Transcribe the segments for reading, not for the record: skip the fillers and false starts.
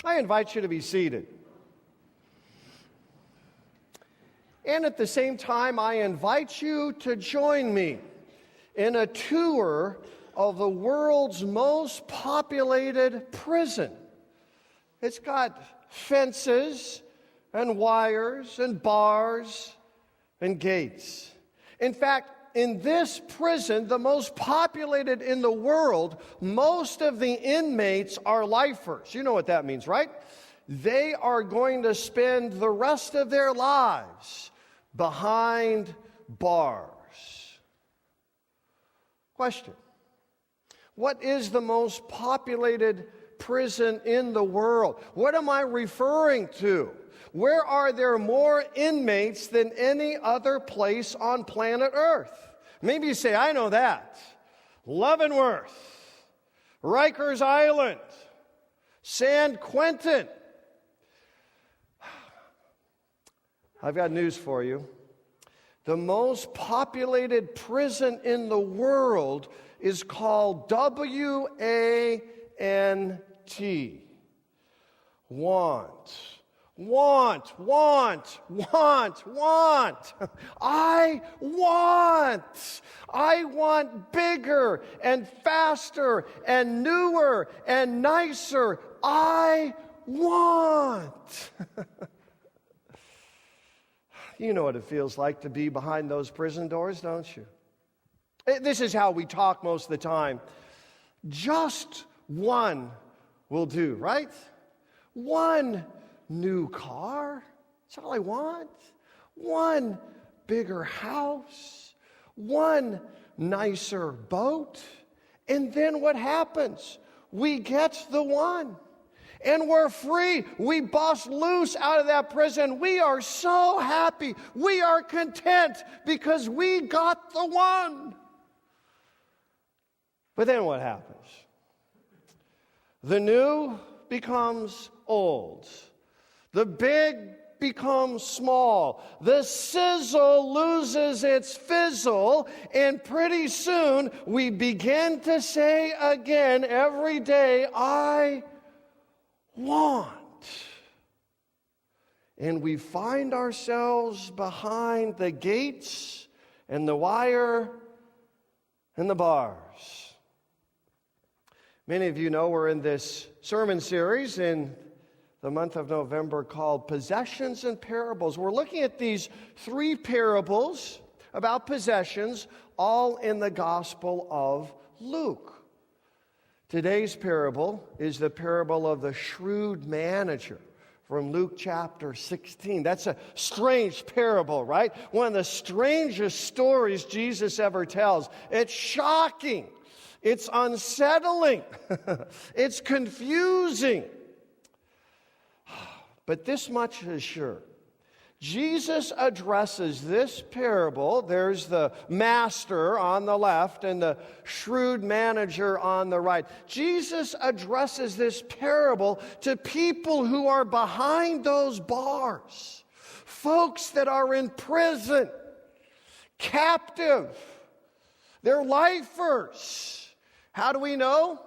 I invite you to be seated. And at the same time, I invite you to join me in a tour of the world's most populated prison. It's got fences and wires and bars and gates. In fact, in this prison, the most populated in the world, most of the inmates are lifers. You know what that means, right? They are going to spend the rest of their lives behind bars. Question: what is the most populated prison in the world? What am I referring to? Where are there more inmates than any other place on planet Earth? Maybe you say, I know that. Leavenworth, Rikers Island, San Quentin. I've got news for you. The most populated prison in the world is called WANT. Want. I want bigger and faster and newer and nicer. I want. You know what it feels like to be behind those prison doors, don't you? This is how we talk most of the time. Just one will do, right? One new car, that's all I want. One bigger house, one nicer boat. And then what happens? We get the one. And we're free. We bust loose out of that prison. We are so happy. We are content because we got the one. But then what happens? The new becomes old. The big becomes small. The sizzle loses its fizzle. And pretty soon we begin to say again every day, I want. And we find ourselves behind the gates and the wire and the bars. Many of you know we're in this sermon series in the month of November called Possessions and Parables. We're looking at these 3 parables about possessions, all in the Gospel of Luke. Today's parable is the parable of the shrewd manager from Luke chapter 16. That's a strange parable, right? One of the strangest stories Jesus ever tells. It's shocking. It's unsettling. It's confusing. But this much is sure. Jesus addresses this parable. There's the master on the left and the shrewd manager on the right. Jesus addresses this parable to people who are behind those bars, folks that are in prison, captive. They're lifers. How do we know?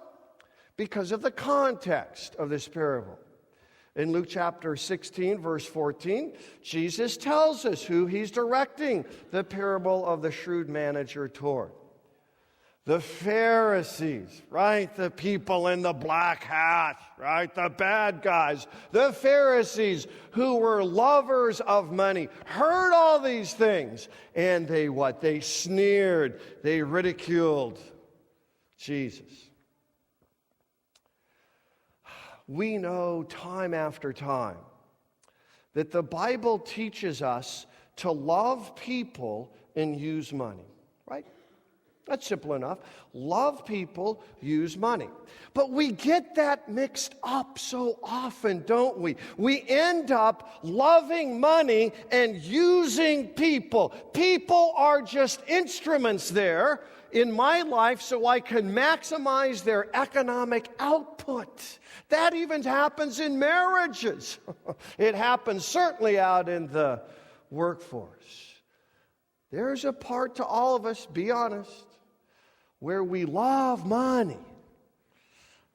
Because of the context of this parable. In Luke chapter 16, verse 14, Jesus tells us who he's directing the parable of the shrewd manager toward. The Pharisees, right? The people in the black hat, right? The bad guys. The Pharisees who were lovers of money heard all these things. And they what? They sneered. They ridiculed Jesus. We know time after time that the Bible teaches us to love people and use money, right? That's simple enough. Love people, use money. But we get that mixed up so often, don't we? We end up loving money and using people. People are just instruments there in my life so I can maximize their economic output. That even happens in marriages. It happens certainly out in the workforce. There's a part to all of us, be honest, where we love money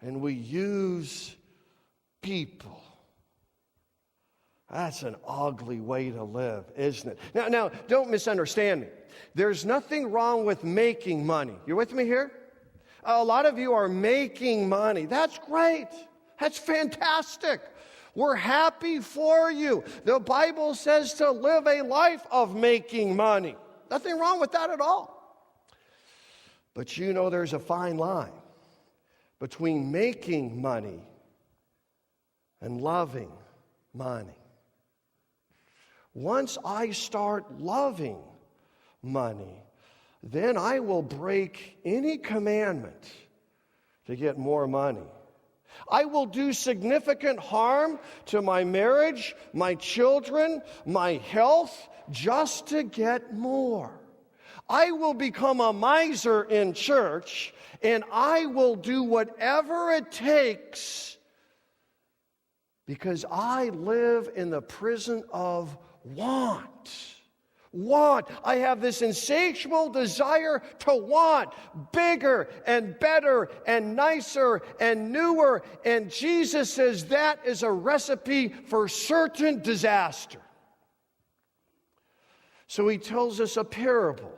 and we use people. That's an ugly way to live, isn't it? Now, don't misunderstand me. There's nothing wrong with making money. You with me here? A lot of you are making money. That's great. That's fantastic. We're happy for you. The Bible says to live a life of making money. Nothing wrong with that at all. But you know there's a fine line between making money and loving money. Once I start loving money, then I will break any commandment to get more money. I will do significant harm to my marriage, my children, my health, just to get more. I will become a miser in church, and I will do whatever it takes because I live in the prison of want. I have this insatiable desire to want bigger and better and nicer and newer. And Jesus says that is a recipe for certain disaster. So he tells us a parable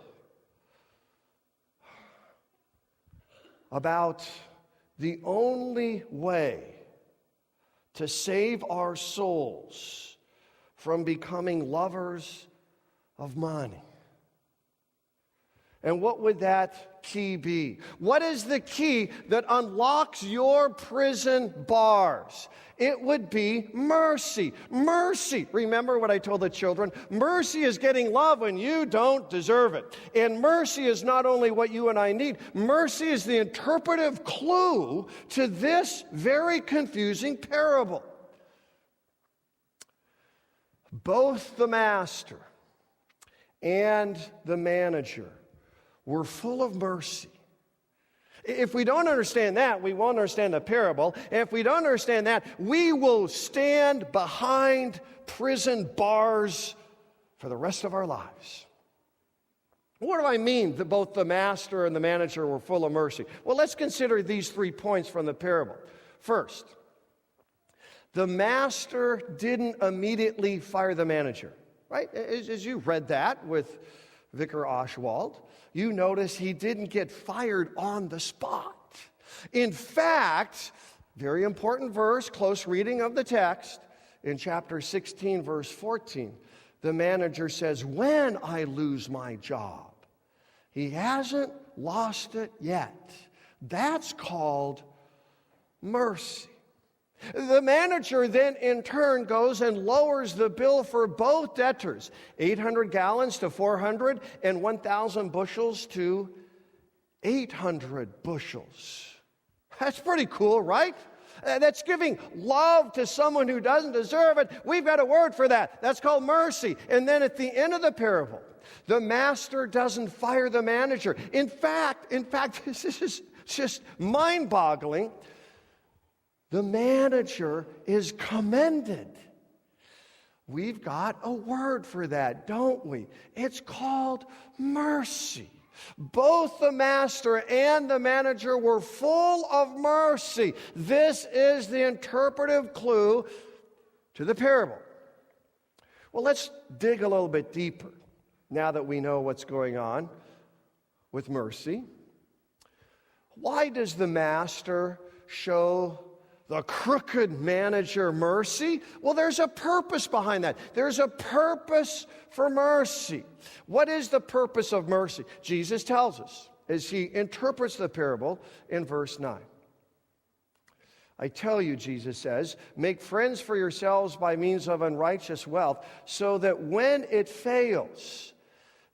about the only way to save our souls from becoming lovers of money. And what would that key be? What is the key that unlocks your prison bars? It would be mercy. Mercy. Remember what I told the children? Mercy is getting love when you don't deserve it. And mercy is not only what you and I need. Mercy is the interpretive clue to this very confusing parable. Both the master and the manager were full of mercy. If we don't understand that, we won't understand the parable. And if we don't understand that, we will stand behind prison bars for the rest of our lives. What do I mean that both the master and the manager were full of mercy? Well, let's consider these 3 points from the parable. First, the master didn't immediately fire the manager. Right? As you read that with Vicar Oswald, you notice he didn't get fired on the spot. In fact, very important verse, close reading of the text, in chapter 16, verse 14, the manager says, when I lose my job, he hasn't lost it yet. That's called mercy. The manager then in turn goes and lowers the bill for both debtors, 800 gallons to 400 and 1,000 bushels to 800 bushels. That's pretty cool, right? That's giving love to someone who doesn't deserve it. We've got a word for that. That's called mercy. And then at the end of the parable, the master doesn't fire the manager. In fact, this is just mind-boggling. The manager is commended. We've got a word for that, don't we? It's called mercy. Both the master and the manager were full of mercy. This is the interpretive clue to the parable. Well, let's dig a little bit deeper now that we know what's going on with mercy. Why does the master show the crooked manager mercy? Well, there's a purpose behind that. There's a purpose for mercy. What is the purpose of mercy? Jesus tells us as he interprets the parable in verse 9. I tell you, Jesus says, make friends for yourselves by means of unrighteous wealth, so that when it fails,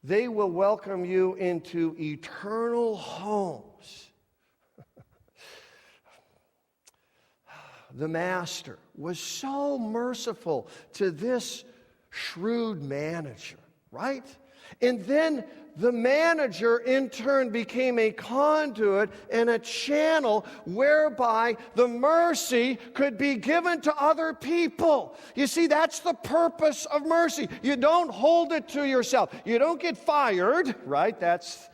they will welcome you into eternal homes. The master was so merciful to this shrewd manager, right? And then the manager in turn became a conduit and a channel whereby the mercy could be given to other people. You see, that's the purpose of mercy. You don't hold it to yourself. You don't get fired, right? That's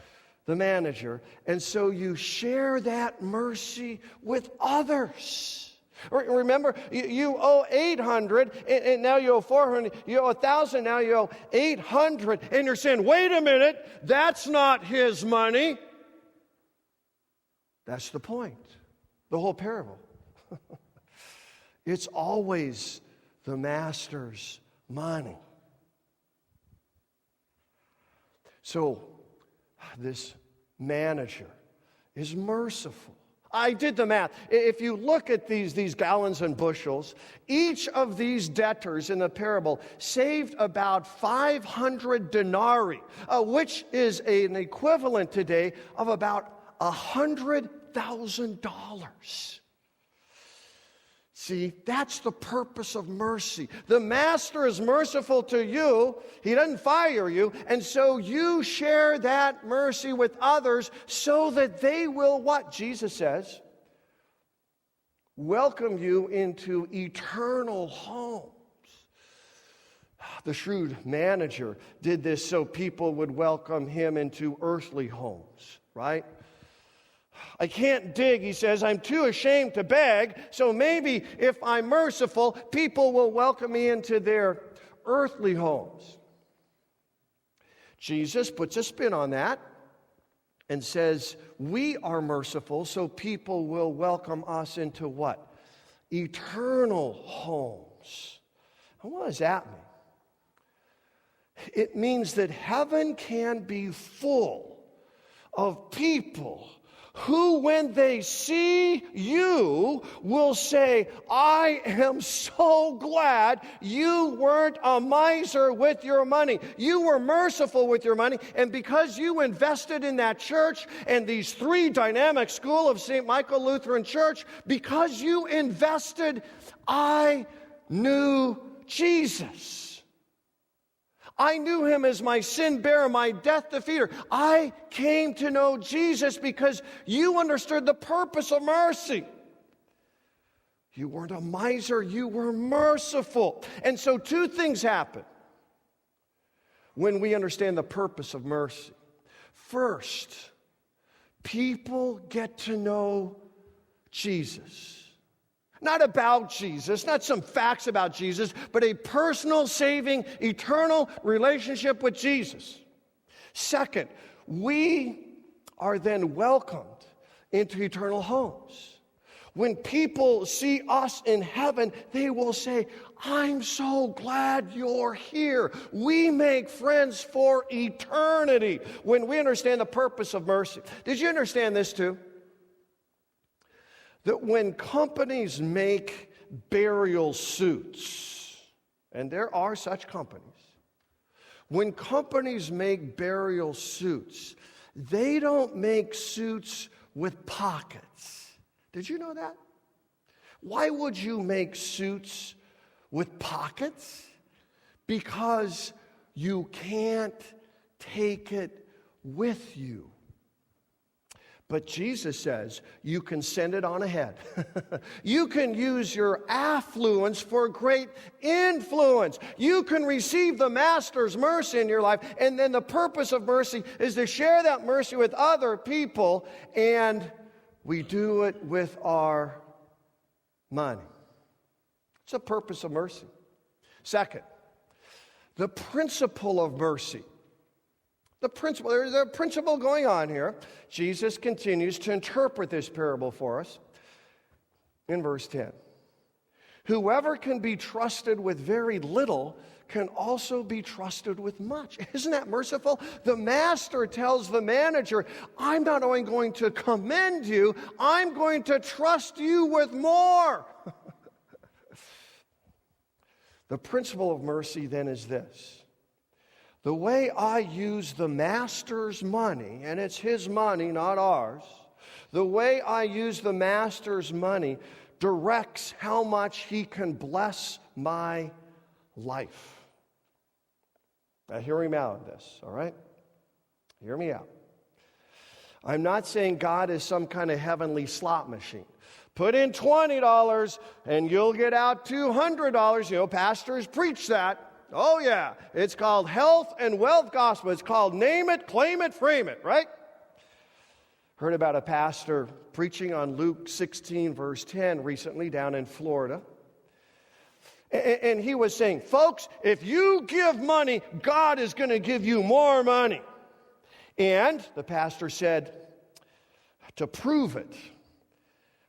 the manager. And so you share that mercy with others. Remember, you owe 800, and now you owe 400. You owe 1,000, now you owe 800. And you're saying, wait a minute, that's not his money. That's the point. The whole parable. It's always the master's money. So, this manager is merciful. I did the math. If you look at these gallons and bushels, each of these debtors in the parable saved about 500 denarii, which is an equivalent today of about $100,000. See, that's the purpose of mercy. The master is merciful to you. He doesn't fire you. And so you share that mercy with others so that they will, what Jesus says, welcome you into eternal homes. The shrewd manager did this so people would welcome him into earthly homes, right? I can't dig, he says. I'm too ashamed to beg. So maybe if I'm merciful, people will welcome me into their earthly homes. Jesus puts a spin on that and says, we are merciful, so people will welcome us into what? Eternal homes. And what does that mean? It means that heaven can be full of people who, when they see you, will say, I am so glad you weren't a miser with your money. You were merciful with your money, and because you invested in that church and these three dynamic school of St. Michael Lutheran Church, because you invested, I knew Jesus. I knew him as my sin bearer, my death defeater. I came to know Jesus because you understood the purpose of mercy. You weren't a miser, you were merciful. And so two things happen when we understand the purpose of mercy. First, people get to know Jesus. Not about Jesus, not some facts about Jesus, but a personal, saving, eternal relationship with Jesus. Second, we are then welcomed into eternal homes. When people see us in heaven, they will say, I'm so glad you're here. We make friends for eternity when we understand the purpose of mercy. Did you understand this too? That when companies make burial suits, and there are such companies, when companies make burial suits, they don't make suits with pockets. Did you know that? Why would you make suits with pockets? Because you can't take it with you. But Jesus says you can send it on ahead. You can use your affluence for great influence. You can receive the Master's mercy in your life, and then the purpose of mercy is to share that mercy with other people, and we do it with our money. It's the purpose of mercy. Second, the principle of mercy. There's a principle going on here. Jesus continues to interpret this parable for us in verse 10. Whoever can be trusted with very little can also be trusted with much. Isn't that merciful? The master tells the manager, I'm not only going to commend you, I'm going to trust you with more. The principle of mercy then is this. The way I use the master's money, and it's his money, not ours, the way I use the master's money directs how much he can bless my life. Now, hear me out on this, all right? Hear me out. I'm not saying God is some kind of heavenly slot machine. Put in $20 and you'll get out $200. You know, pastors preach that. Oh, yeah. It's called health and wealth gospel. It's called name it, claim it, frame it, right? Heard about a pastor preaching on Luke 16, verse 10 recently down in Florida. And he was saying, folks, if you give money, God is going to give you more money. And the pastor said, to prove it,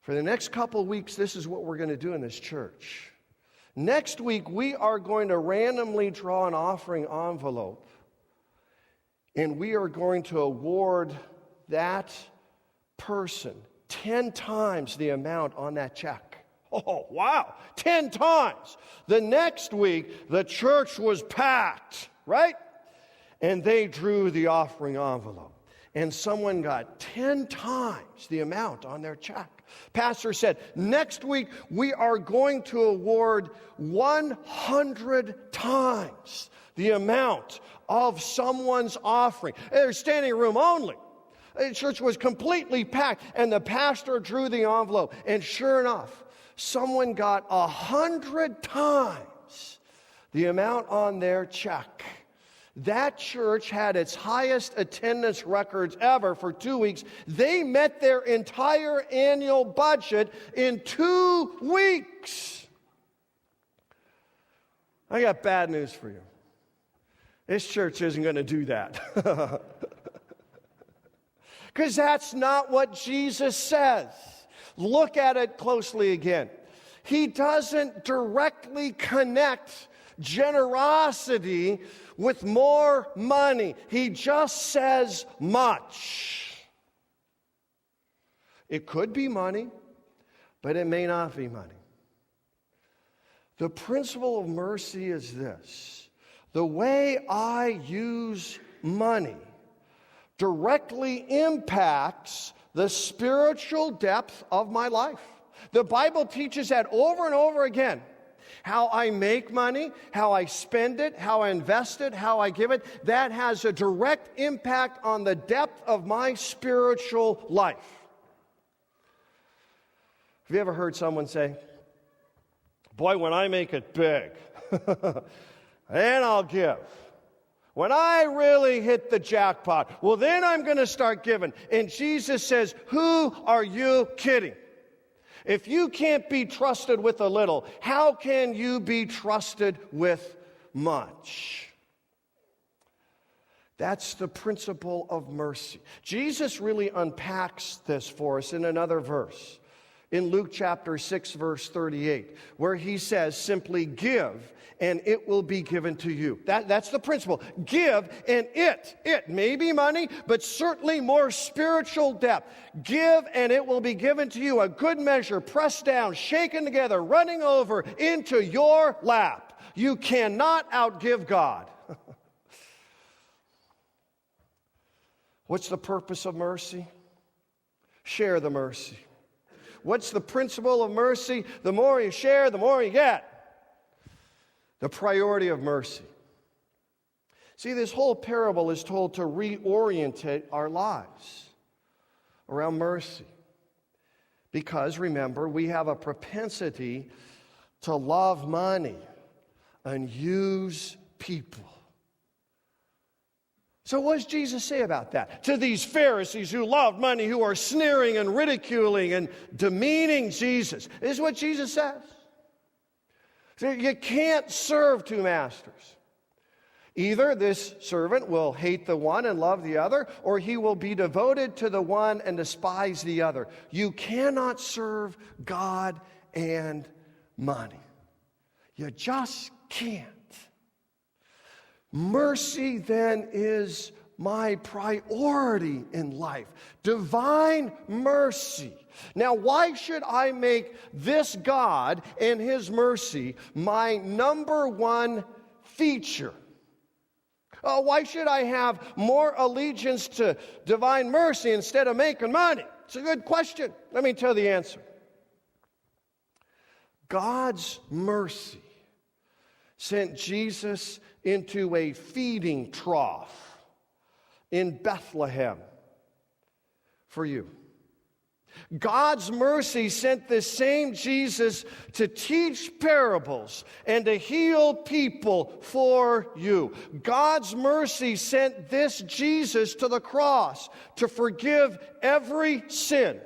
for the next couple of weeks, this is what we're going to do in this church. Next week, we are going to randomly draw an offering envelope, and we are going to award that person 10 times the amount on that check. Oh, wow, 10 times. The next week, the church was packed, right? And they drew the offering envelope. And someone got 10 times the amount on their check. Pastor said, next week we are going to award 100 times the amount of someone's offering. There's standing room only. The church was completely packed, and the pastor drew the envelope. And sure enough, someone got 100 times the amount on their check. That church had its highest attendance records ever for 2 weeks. They met their entire annual budget in 2 weeks. I got bad news for you. This church isn't going to do that. Because that's not what Jesus says. Look at it closely again. He doesn't directly connect generosity with more money. He just says much. It could be money, but it may not be money. The principle of mercy is this: the way I use money directly impacts the spiritual depth of my life. The Bible teaches that over and over again. How I make money, how I spend it, how I invest it, how I give it, that has a direct impact on the depth of my spiritual life. Have you ever heard someone say, boy, when I make it big, then I'll give. When I really hit the jackpot, well, then I'm going to start giving. And Jesus says, who are you kidding? If you can't be trusted with a little, how can you be trusted with much? That's the principle of mercy. Jesus really unpacks this for us in another verse. In Luke chapter 6, verse 38, where he says, simply give, and it will be given to you. That's the principle. Give, and it may be money, but certainly more spiritual depth. Give, and it will be given to you, a good measure, pressed down, shaken together, running over into your lap. You cannot outgive God. What's the purpose of mercy? Share the mercy. What's the principle of mercy? The more you share, the more you get. The priority of mercy. See, this whole parable is told to reorientate our lives around mercy. Because, remember, we have a propensity to love money and use people. So what does Jesus say about that? To these Pharisees who loved money, who are sneering and ridiculing and demeaning Jesus. This is what Jesus says. So you can't serve two masters. Either this servant will hate the one and love the other, or he will be devoted to the one and despise the other. You cannot serve God and money. You just can't. Mercy, then, is my priority in life. Divine mercy. Now, why should I make this God and His mercy my number one feature? Why should I have more allegiance to divine mercy instead of making money? It's a good question. Let me tell you the answer. God's mercy sent Jesus into a feeding trough in Bethlehem for you. God's mercy sent this same Jesus to teach parables and to heal people for you. God's mercy sent this Jesus to the cross to forgive every sin,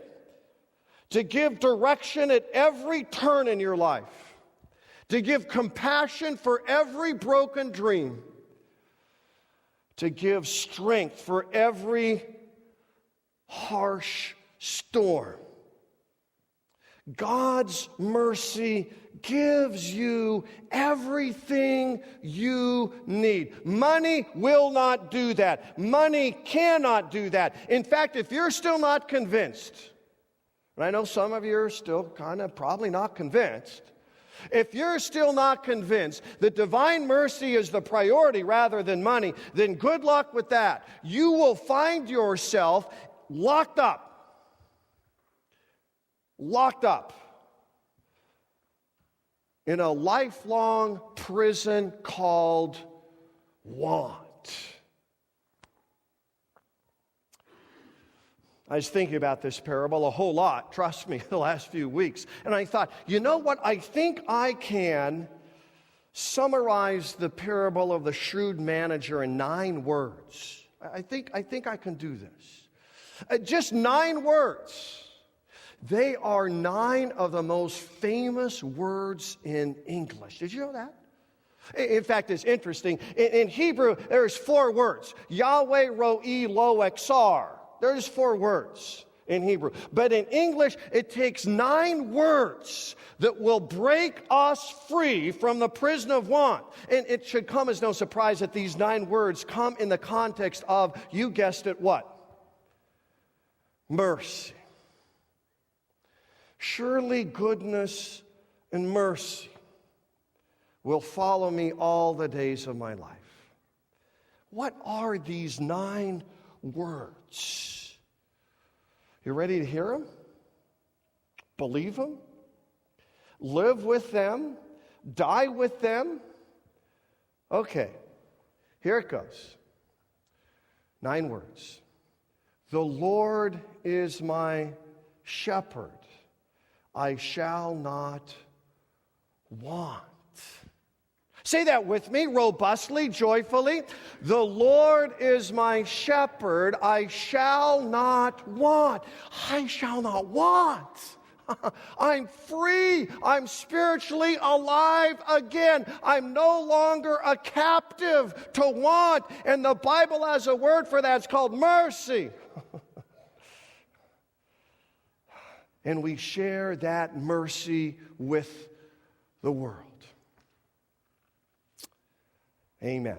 to give direction at every turn in your life, to give compassion for every broken dream, to give strength for every harsh storm. God's mercy gives you everything you need. Money will not do that. Money cannot do that. In fact, if you're still not convinced, and I know some of you are still kind of probably not convinced, if you're still not convinced that divine mercy is the priority rather than money, then good luck with that. You will find yourself locked up in a lifelong prison called want. I was thinking about this parable a whole lot, trust me, the last few weeks. And I thought, you know what? I think I can summarize the parable of the shrewd manager in 9 words. I think I can do this. Just 9 words. They are 9 of the most famous words in English. Did you know that? In fact, it's interesting. In Hebrew, there's 4 words. Yahweh, Ro'i, Lo, Exar. There's 4 words in Hebrew. But in English, it takes 9 words that will break us free from the prison of want. And it should come as no surprise that these 9 words come in the context of, you guessed it, what? Mercy. Surely goodness and mercy will follow me all the days of my life. What are these 9 words? You ready to hear them? Believe them? Live with them? Die with them? Okay, here it goes. 9 words. The Lord is my shepherd. I shall not want. Say that with me, robustly, joyfully. The Lord is my shepherd. I shall not want. I shall not want. I'm free. I'm spiritually alive again. I'm no longer a captive to want. And the Bible has a word for that. It's called mercy. And we share that mercy with the world. Amen.